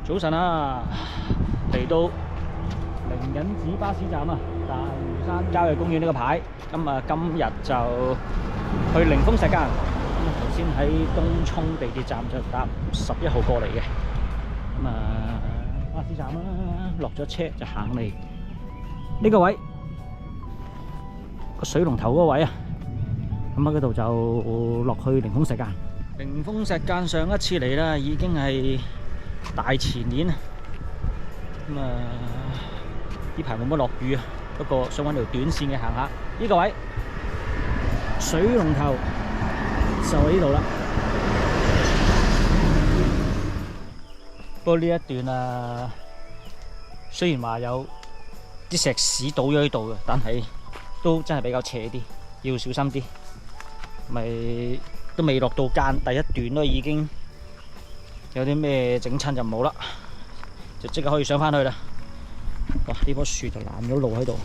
早晨啊，嚟到靈隱寺巴士站啊，大嶼山郊野公園呢個牌。今日就去靈峰石澗。頭先喺東涌地鐵站就搭11號過嚟嘅。巴士站啦，落咗車就行嚟呢個位個水龍頭嗰個位啊。咁喺嗰度就落去靈峰石澗。靈峰石澗上一次嚟啦，已經係大前年啊。呢排冇乜落雨啊，不過想揾條短線嘅行下。呢個位水龍頭就喺呢度啦。不過呢一段啊，雖然話有啲石屎倒咗喺度嘅，但係都真係比較斜啲，要小心啲。咪都未落到澗，第一段都已經有啲咩整親就冇啦，就即刻可以上返去啦。哇！呢棵樹就攔咗路喺度。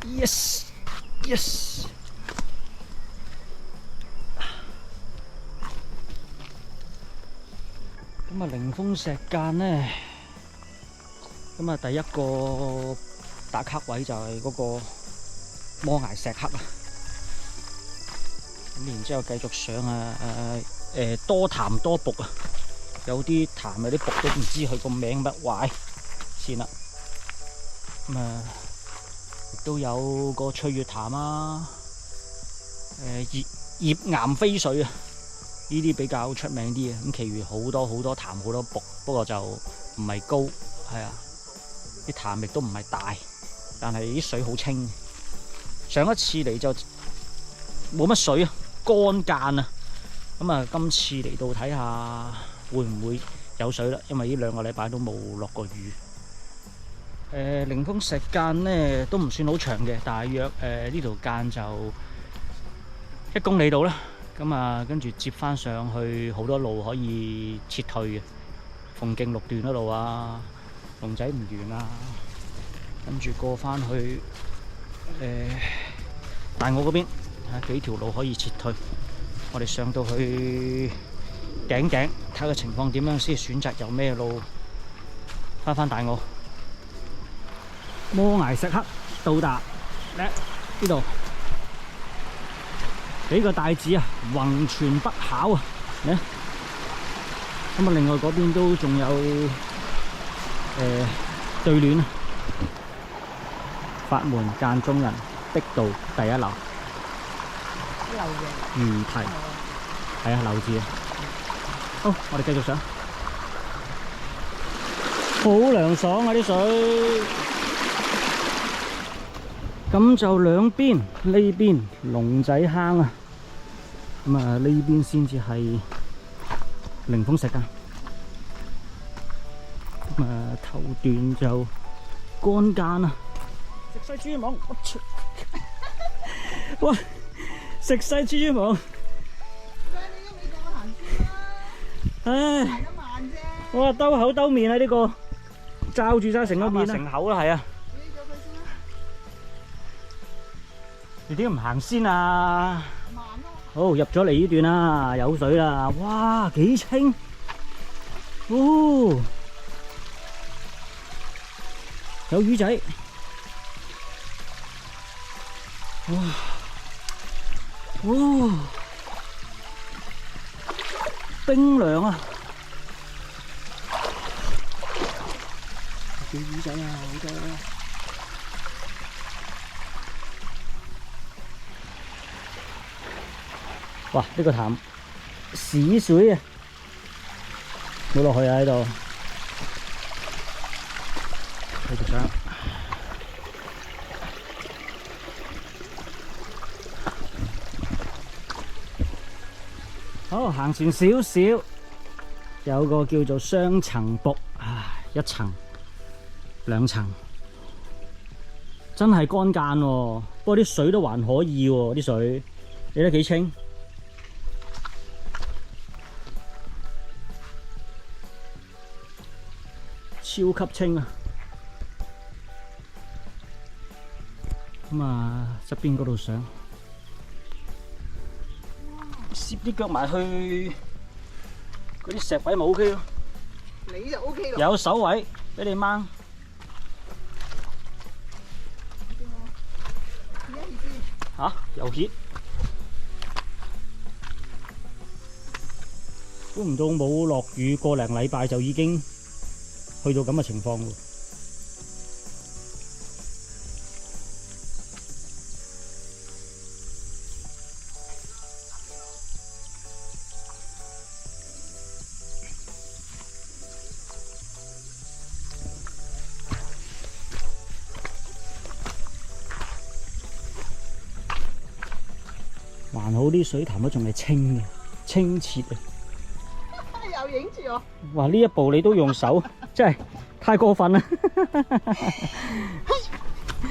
Yes， yes。靈峰石澗呢，第一個打卡位就係嗰個摩崖石刻啊。咁然之後繼續上多潭多瀑啊，有啲潭有啲瀑都唔知佢個名乜壞先啦。亦都有個翠月潭啊，葉岩飛水啊，呢啲比較出名啲嘅。咁其餘好多潭好多瀑，不過就唔係高，係啊，啲潭亦都唔係大，但係啲水好清。上一次嚟就冇乜水啊，乾澗啊。今次嚟到睇下會唔會有水啦，因為呢2個禮拜都冇落過雨。靈峰石澗呢都唔算好長嘅，大約呢條澗就1公里度啦。跟住接翻上去好多路可以撤退嘅，鳳徑6段嗰度啊，龍仔吳園啊，跟住過翻去大澳嗰邊幾條路可以撤退。我哋上到去頂，睇下個情況點樣先選擇有咩路翻大澳。摩崖石刻到達呢度，俾個大字啊，宏存不朽啊！另外嗰邊都仲有對聯啊，法門間中人，的道第一流。魚堤係啊，流字啊。好，我哋繼續上。好涼爽啊啲水。咁就兩邊，呢邊龍仔坑啊，呢邊先至係靈峰石澗。頭段就乾澗啊，食西豬網，哇！食西豬網，唉，我話兜口兜面啊！呢個罩住晒成個面啊，成口啦，係啊！你點解唔行先啊？好，入咗嚟呢段啦，有水啦，哇，幾清！哦，有魚仔，哇！哦，冰涼啊！有魚仔啊，好多！哇！呢個潭屎水啊，冇落去啊喺度，繼續上。好，行前少少，有個叫做雙層瀑啊，1層、2層，真係乾澗喎。不過啲水都還可以喎，啲水你睇幾清。超級清啊！側邊嗰度上，攝啲腳埋去嗰啲石位咪 OK 咯。你就 OK 咯。有手位俾你掹。嚇，又熱。估唔到冇落雨，個零禮拜就已經去到咁嘅情況喎。還好啲水潭都仲係清嘅，清澈啊！又影住我。哇！呢一步你都用手，真係太過分啦！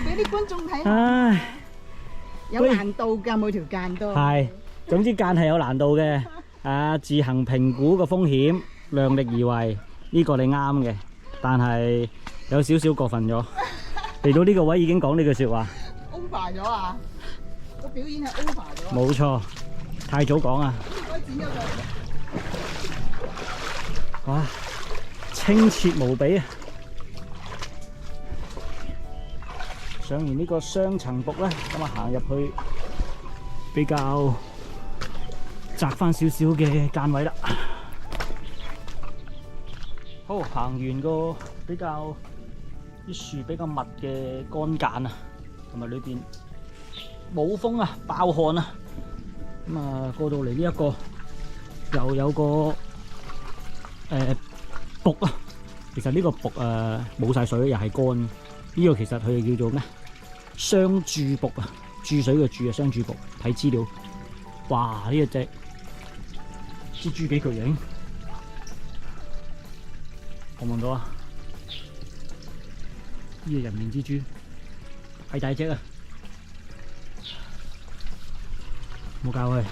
俾啲觀眾睇下。唉，有難度㗎，每條間都。係，總之間係有難度嘅。自行評估個風險，量力而為，呢個你啱嘅。但係有少少過分咗，嚟到呢個位已經講呢句説話。over 咗啊！個表演係 over 咗。冇錯，太早講啊！應該剪咗佢。哇，清澈無比啊！上完呢個雙層瀑咧，咁啊行入去比較窄翻少少嘅間位啦。好，行完個比較啲樹比較密嘅乾間啊，同埋裏邊冇風啊，爆汗啊，咁啊過到嚟呢一個又有個瀑啊，其實呢個瀑冇晒水，又係乾。呢個其實佢哋叫做咩？雙注瀑啊，注水嘅注啊，雙注瀑。睇資料，哇！呢一隻蜘蛛幾巨型，望唔望到啊？呢個人面蜘蛛，係大隻啊！冇教佢。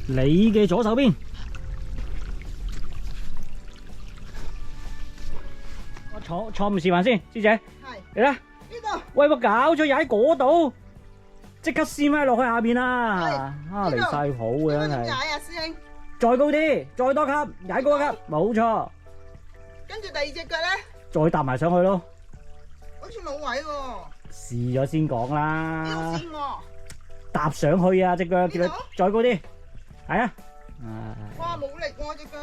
你嘅左手邊，我坐唔示範先，師姐。係。嚟啦。呢度。喂，冇搞錯，踩嗰度，即刻跣埋落去下邊啦。離晒譜嘅真係。踩啊，師兄。再高啲，再多級，踩高一級，冇錯。跟住第二隻腳咧。再搭埋上去咯。好似冇位喎。試咗先講啦。呢度跣喎。搭上去啊！隻腳叫你再高啲。係啊！哇，冇力喎隻腳。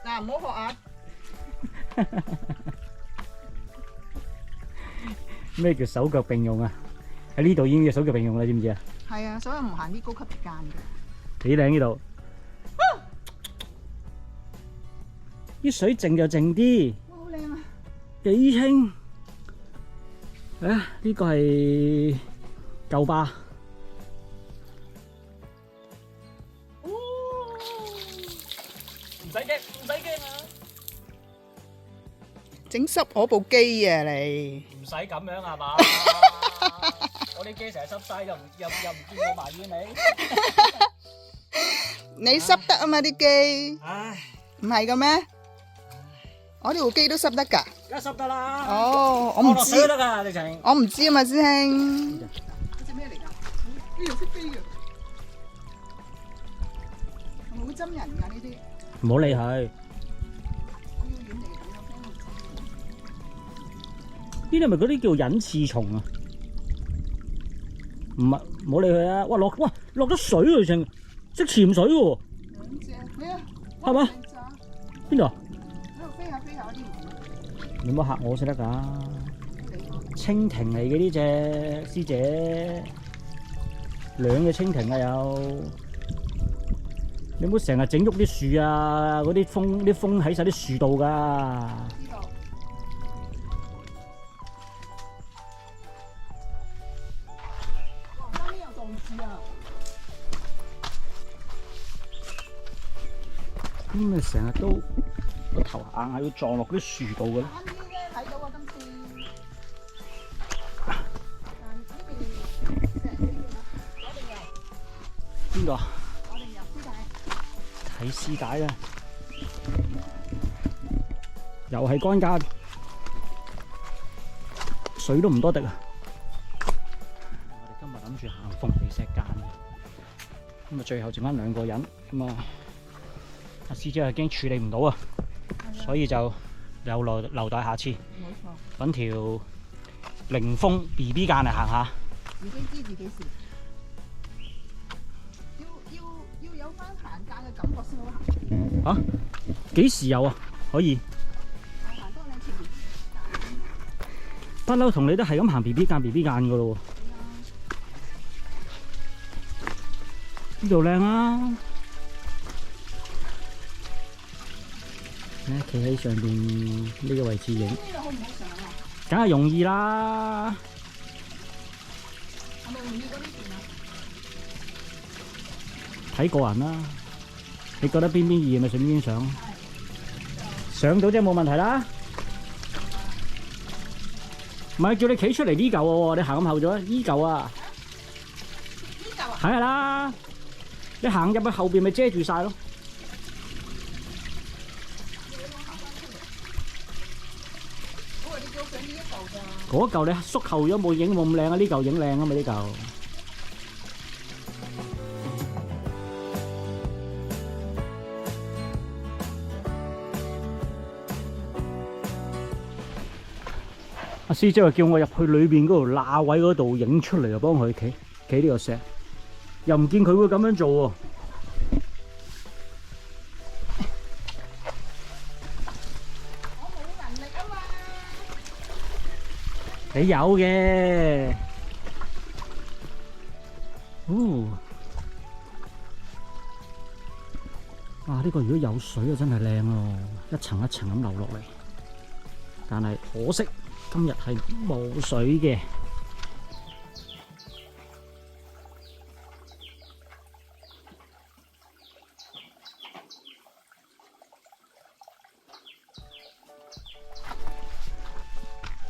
嗱，唔好學啊！咩叫手腳並用啊？喺呢度已經叫手腳並用啦，知唔知啊？係啊，所以唔行啲高級間嘅。幾靚呢度？啲水靜就靜啲。哇，好靚啊！幾清。呢個係舊巴。唔使驚，唔使驚啊！整濕我部機啊你！唔使咁樣係嘛？我啲機成日濕晒，又唔見我埋怨你。你濕得啊嘛啲機。唉，唔係嘅咩？我呢部機都濕得㗎。梗係濕得啦。哦，我唔知得㗎，直情。我唔知啊嘛，師兄。呢隻咩嚟㗎？呢條識飛嘅。係咪會針人㗎呢啲？唔好理佢。我要遠離佢啊！呢啲係咪嗰啲叫隱翅蟲啊？唔係，唔好理佢啊！哇落咗水嚟成，識潛水喎。兩隻，係啊。係嘛？邊度？喺度飛下飛下啲魚。你唔好嚇我先得㗎。蜻蜓嚟嘅呢隻師姐，兩隻蜻蜓啊有。你唔好成日整喐啲樹啊！嗰啲風喺晒啲樹度㗎。呢度。哇！啱啱有撞樹啊！咁你成日都個頭硬係要撞落嗰啲樹度嘅咧？啱啲咧睇到啊，今次。但呢邊石呢邊啊，攞定油。邊個啊？攞定油絲帶。睇絲帶啊！又係乾間，水都唔多滴啊！諗住行鳳梨石澗，咁啊最後剩翻2個人，咁啊阿師姐又驚處理唔到啊，所以就又留待下次，冇錯。揾條凌峰 BB 澗嚟行下。自己知自己事，要有翻行澗嘅感覺先好行。嚇？幾時有啊？可以。行多兩條。不嬲同你都係咁行 BB 澗噶咯喎。呢度靚啊！企喺上邊呢個位置影，呢度好唔好上啊？梗係容易啦。係咪容易過呢邊啊？睇個人啦，你覺得邊易咪上邊上，上到即係冇問題啦。唔係叫你企出嚟呢嚿喎，你行咁後咗呢嚿啊？呢嚿啊？梗係啦，你行入去後邊咪遮住晒咯。我話你叫我上呢一嚿咋？嗰嚿你縮後咗冇影冇咁靚啊，呢嚿影靚啊嘛呢嚿。阿師姐話叫我入去裏邊嗰度罅位嗰度影出嚟，就幫佢企呢個石，又唔見佢會咁樣做喎。我冇能力啊嘛。你有嘅。哦，哇！呢個如果有水啊，真係靚咯，一層一層咁流落嚟。但係可惜今日係冇水嘅。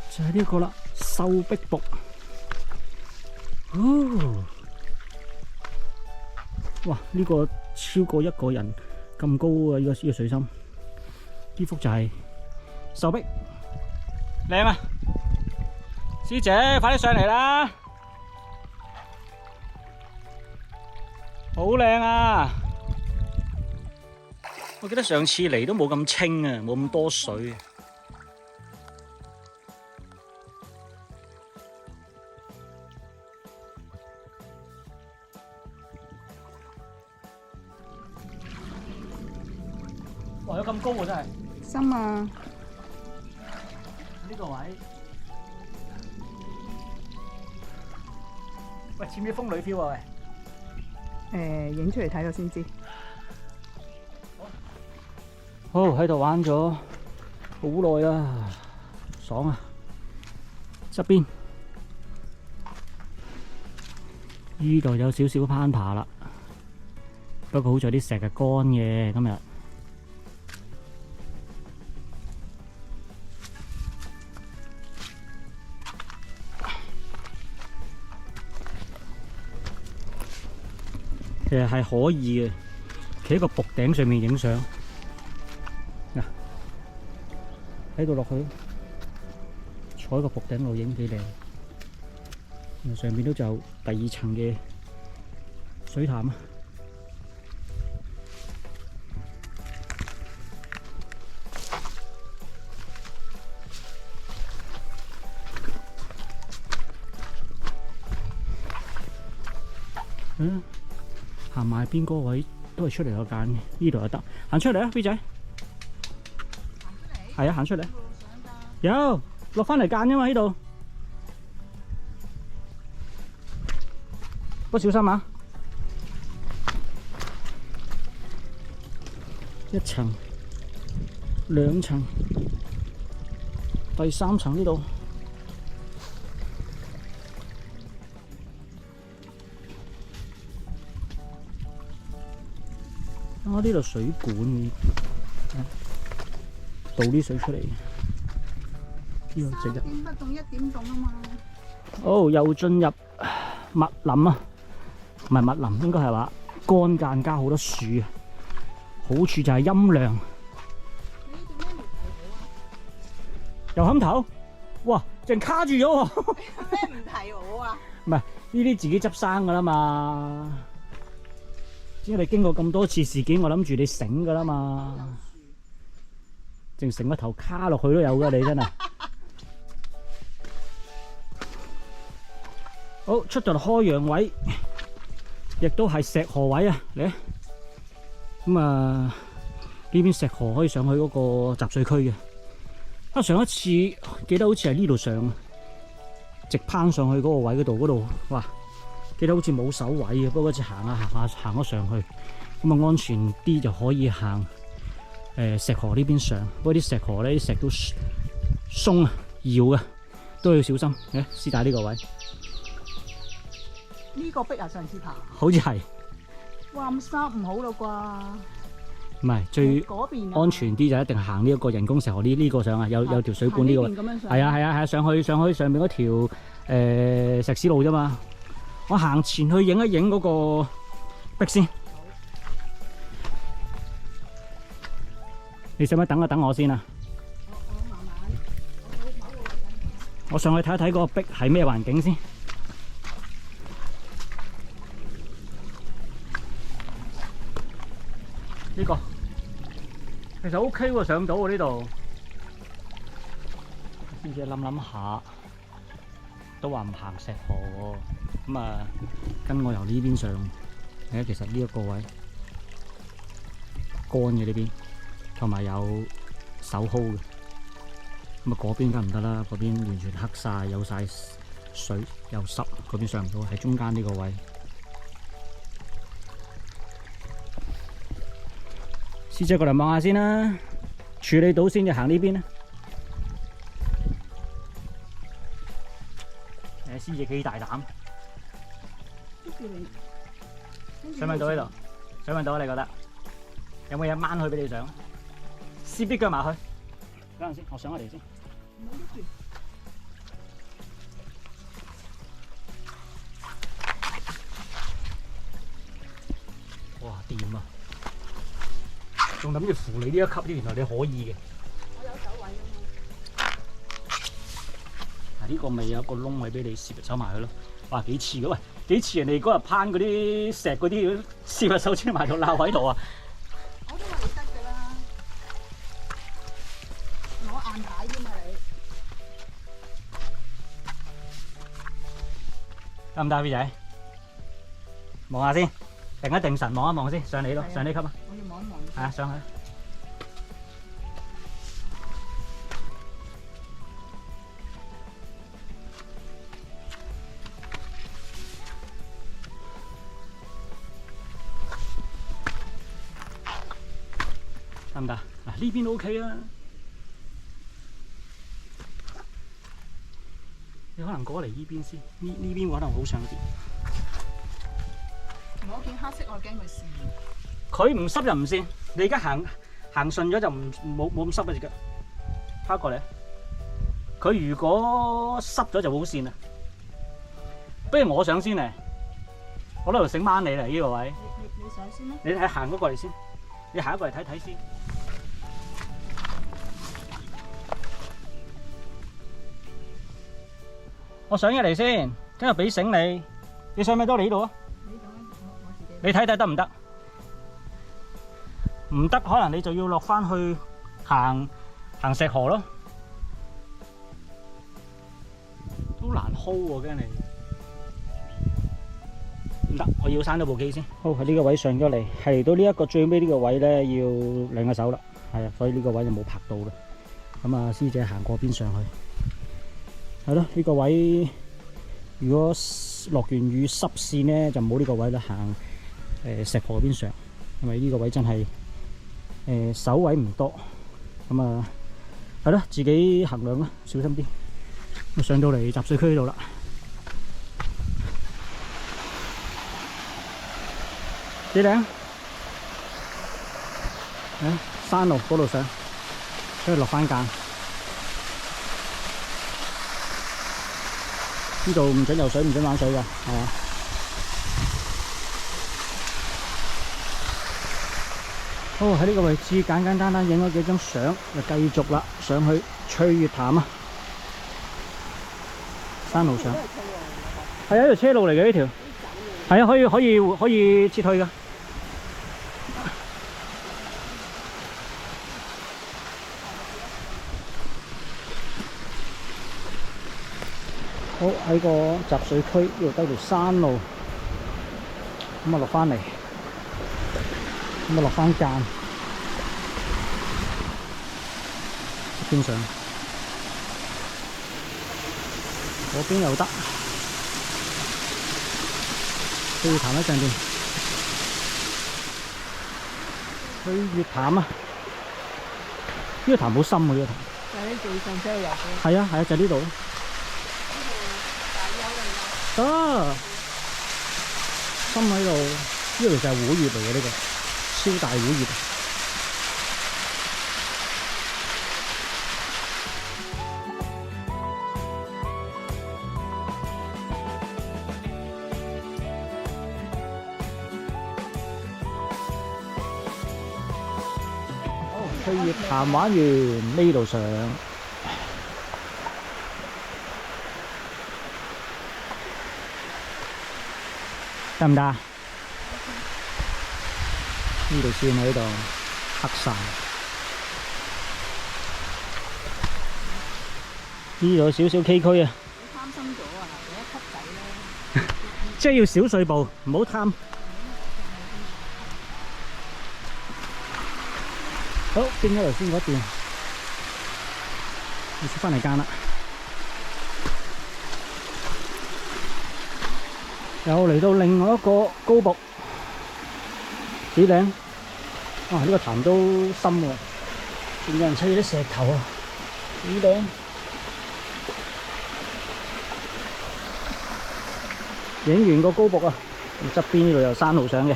就係呢個啦，瘦壁瀑。哦，哇！呢個超過1個人咁高啊！呢個水深，呢幅就係瘦壁，靚啊！師姐，快啲上嚟啦！好靚啊！我記得上次嚟都冇咁清啊，冇咁多水。哇！有咁高喎，真係。深啊！呢個位，喂，似唔似風女飄啊？喂，影出嚟睇咗先知。好，喺度玩咗好耐啦，爽啊！側邊呢度有少少攀爬啦，不過好在啲石係乾嘅今日。其實係可以嘅，企喺個瀑頂上面影相。嗱，喺度落去，坐喺個瀑頂度影幾靚。上面都就第2層嘅水潭啊！行埋邊個位都係出嚟個間嘅，呢度就得。行出嚟啊，B 仔。行出嚟。係啊，行出嚟。有落翻嚟間啫嘛，呢度。不過小心啊！1層、2層、第3層呢度。啊！呢度水管倒啲水出嚟，呢個值得。3點不動1點動啊嘛。哦，又進入密林啊，唔係密林，應該係話乾澗加好多樹啊。好處就係陰涼。你做咩唔睇好啊？又冚頭，哇！淨卡住咗喎。咩唔睇好啊？唔係，呢啲自己執生噶啦嘛。只係你經過咁多次事件，我諗住你醒噶啦嘛，淨成個頭卡落去都有噶，你真係。好，出到嚟開陽位，亦都係石河位啊！嚟咁啊，呢邊石河可以上去嗰個集水區嘅。啊，上一次記得好似係呢度上，直攀上去嗰個位嗰度，哇！記得好似冇手位嘅，不過嗰次行咗上去，咁啊安全啲就可以行石河呢邊上。不過啲石河咧，啲石都鬆啊，搖啊，都要小心。師大呢個位。呢個壁啊，上次爬，好似係，哇咁濕唔好咯啩？唔係最嗰邊安全啲就一定行呢一個人工石河呢個上啊，有條水管呢個位，係啊，上去上面嗰條石屎路啫嘛。我行前去影一影嗰個壁先，你使唔使等我先啊？我慢慢，我上去睇一睇嗰個壁係咩環境先。呢個其實 OK 喎，上到喎呢度。先至諗下，都話唔行石河喎。咁啊，跟我由呢邊上。其實呢一個位乾嘅呢邊，同埋有手 hold 嘅。咁啊，嗰邊梗唔得啦，嗰邊完全黑晒，有晒水又濕，嗰邊上唔到，喺中間呢個位。師姐過嚟望下先啦，處理到先就行呢邊啦。師姐幾大膽，上唔上到呢度？上唔上到啊？你覺得有冇嘢掹去俾你上？試啲腳埋去，等陣先，我上咗嚟先。哇，掂啊！仲諗住扶你呢一級添，原來你可以嘅。我有手位啊嘛。呢個咪有一個窿位俾你攝手埋去咯。哇，幾似嘅喂，幾似人哋嗰日攀嗰啲石嗰啲，攝入手穿埋到罅位度啊！我都話你得㗎啦，攞硬牌添啊你。得唔得 B 仔？望下先，定一定神，望一望先，上嚟咯，上呢級啊！我要望一望。係啊，上去。得唔得？嗱，呢邊 OK 啊。你可能過嚟呢邊先，呢邊可能好上啲。我見黑色，我驚佢跣。佢唔濕就唔跣，你而家行順咗就冇咁濕啊隻腳。拋過嚟，佢如果濕咗就好跣啦。不如我上先嚟，我攞條繩掹你嚟呢個位。你上先啦。你睇行嗰個嚟先，你行一個嚟睇睇先。我上咗嚟先，跟住俾繩你。你上咪到嚟呢度啊？你睇睇得唔得？唔得，可能你就要落翻去行石河咯。都難 hold 喎，驚你。唔得，我要閂咗部機先。好，喺呢個位上咗嚟，係嚟到呢一個最尾呢個位咧，要兩個手啦。係啊，所以呢個位就冇拍到啦。咁啊，師姐行過邊上去。係咯，呢個位如果落完雨濕線咧，就冇呢個位啦，行石河嗰邊上，因為呢個位真係手位唔多，咁啊係咯，自己衡量啦，小心啲。咁上到嚟集水區度啦，幾靚？山路嗰度上，跟住落翻間。呢度唔准游水，唔准玩水㗎，係嘛？好，喺呢個位置簡簡單單影咗幾張相，就繼續啦，上去翠月潭啊！山路上，係啊，一條車路嚟嘅呢條。係啊，可以撤退㗎。好，喺個集水區呢度得條山路，咁啊落翻嚟，咁啊落翻間，邊上嗰邊又得，都要談一陣先。去月潭啊！呢個潭好深喎，呢個潭。就喺地上車入去。係啊，就呢度咯。得，深喺度，呢度就係虎穴嚟嘅呢個，超大虎穴。好，去月潭玩完呢度上。得唔得啊？呢度先喺度黑晒，呢度有少少崎嶇啊！你貪心咗啊！你一級仔咧，即係要小碎步，唔好貪。好，經咗頭先嗰段，要出翻嚟間啦。又嚟到另外一個高瀑子嶺，哇！呢個潭都深喎，仲有人砌啲石頭啊！子嶺影完個高瀑啊，側邊呢度有山路上嘅。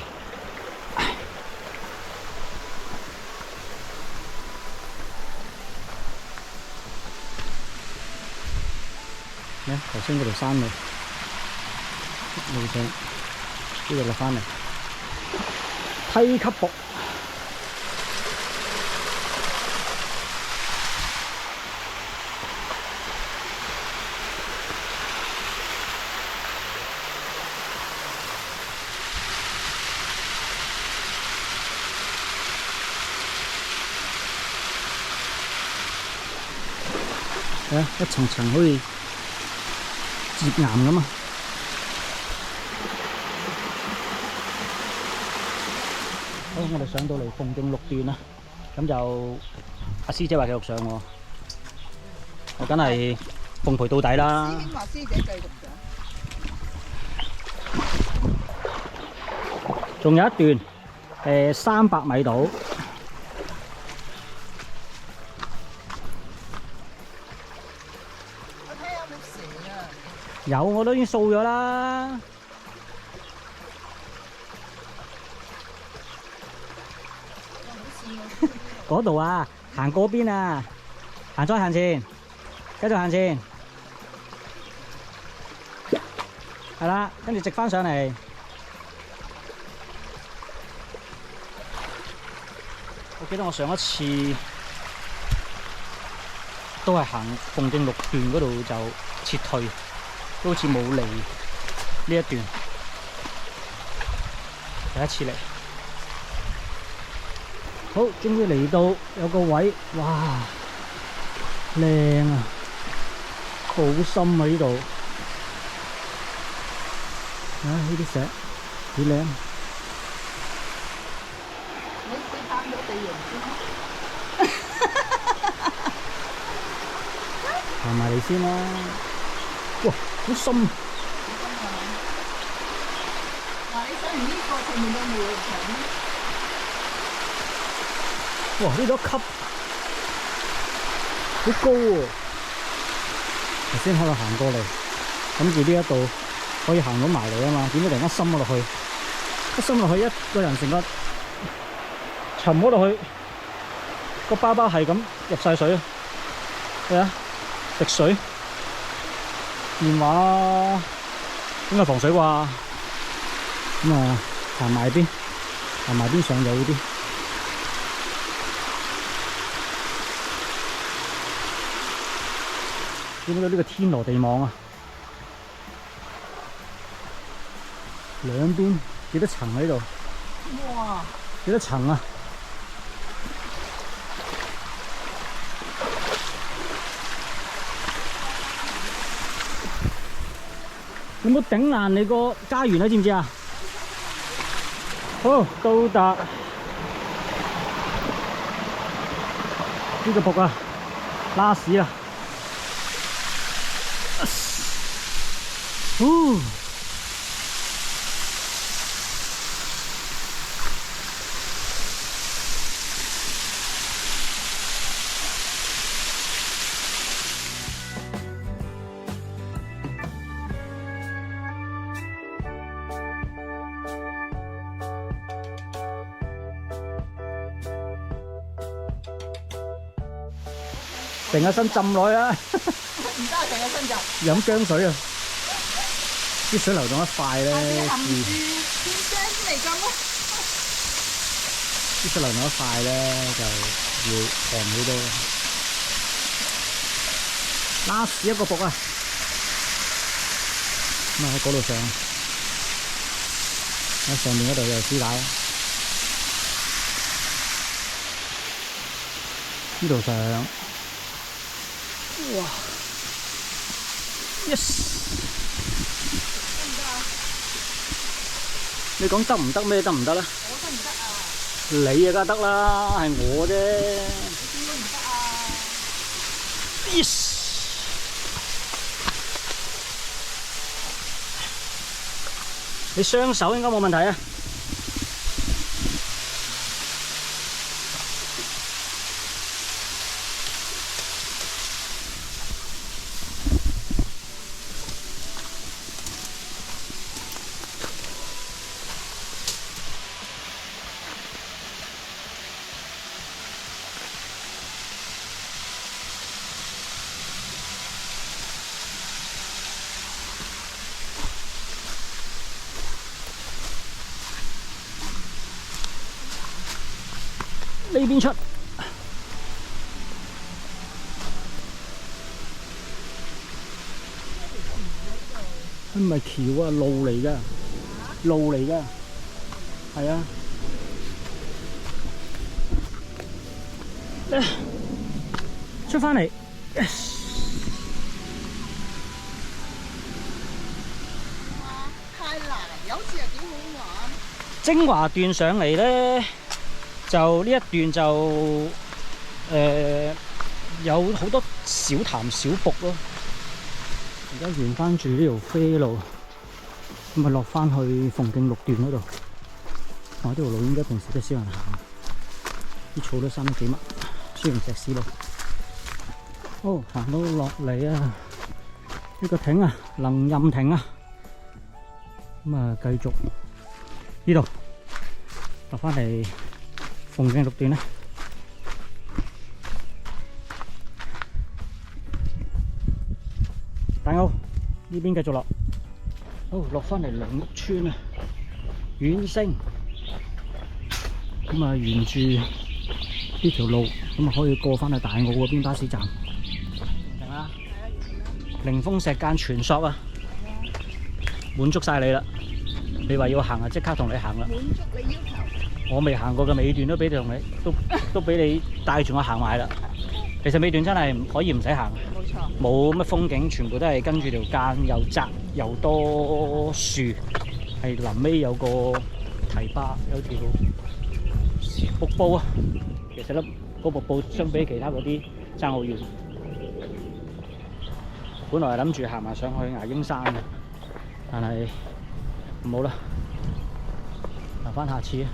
呢頭先嗰條山路。路上呢度落翻嚟，梯級瀑，一層層好似頁岩咁啊！好，我哋上到嚟鳳徑6段啦，咁就阿師姐話繼續上喎，我梗係奉陪到底啦。師兄話師姐繼續上。仲有一段300米度，我睇有冇蛇啊！有我都已經掃咗啦。嗰度啊，行嗰邊啊，行再行前，繼續行前，係啦，跟住直返上嚟。我記得我上一次都係行鳳徑6段嗰度就撤退，都好似冇嚟呢一段，第一次嚟。好，終於嚟到有個位，哇，靚啊，好深啊呢度，呢啲石幾靚。你探咗地形先。行埋嚟先啦，哇，好深。嗱，你上完呢個前面有冇路牆咧？哇！呢度一級好高喎，頭先喺度行過嚟，諗住呢一度可以行到埋嚟啊嘛，點知突然間深咗落去，一深落去一個人成個沉咗落去，個包包係咁入晒水啊！係啊，滴水，電話應該防水啩？咁啊，行埋邊上就好啲。見到呢個天羅地網啊！兩邊幾多層喺度？哇！幾多層啊？有冇頂爛你個家園啊？知唔知啊？好，到達呢個瀑啊，拉屎啦！成個身浸落去啦！唔得啊，成個身就飲薑水啊！啲水流動得快咧，含住片薑嚟咁咯。啲水流動得快咧，就會平好多。拉屎一個瀑啊！咁啊喺嗰度上，喺上面嗰度有絲帶，呢度上。哇 ！Yes！ 你講得唔得咩？得唔得咧？我得唔得啊？你啊梗係得啦，係我啫。你點會唔得啊 Yes！ 你雙手應該冇問題啊。呢邊出，唔係橋啊，路嚟㗎，路嚟㗎，係啊。出返嚟，太難，有次又幾好玩。精華段上嚟咧。就呢一段就有好多小潭小瀑咯。而家沿翻住呢條飛路，咁啊落翻去鳳徑6段嗰度。哇！呢條路應該平時都少人行，啲草都生得幾密，雖然石屎路。哦，行到落嚟啊！呢個亭啊，能任亭啊。咁啊，繼續呢度落翻嚟。鳳徑6段咧，大澳呢邊繼續落，好落翻嚟良屋村啊，遠星，咁啊沿住呢條路，咁啊可以過翻去大澳嗰邊巴士站，明啦？凌峰石澗全索啊，滿足晒你啦！你話要行啊，即刻同你行啦！滿足你要求。我未行過嘅尾段都俾你同你都俾你帶住我行埋啦。其實尾段真係可以唔使行，冇錯，冇乜風景，全部都係跟住條澗，又窄又多樹，係臨尾有個堤壩，有條瀑布啊。其實咧，個瀑布相比其他嗰啲爭好遠。本來係諗住行埋上去牙鷹山嘅，但係唔好啦，留翻下次啊。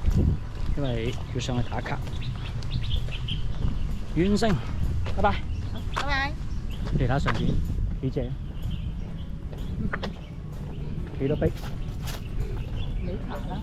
因為要上去打卡。遠星，拜拜。拜拜。其他上邊幾正？幾多壁？你爬啦。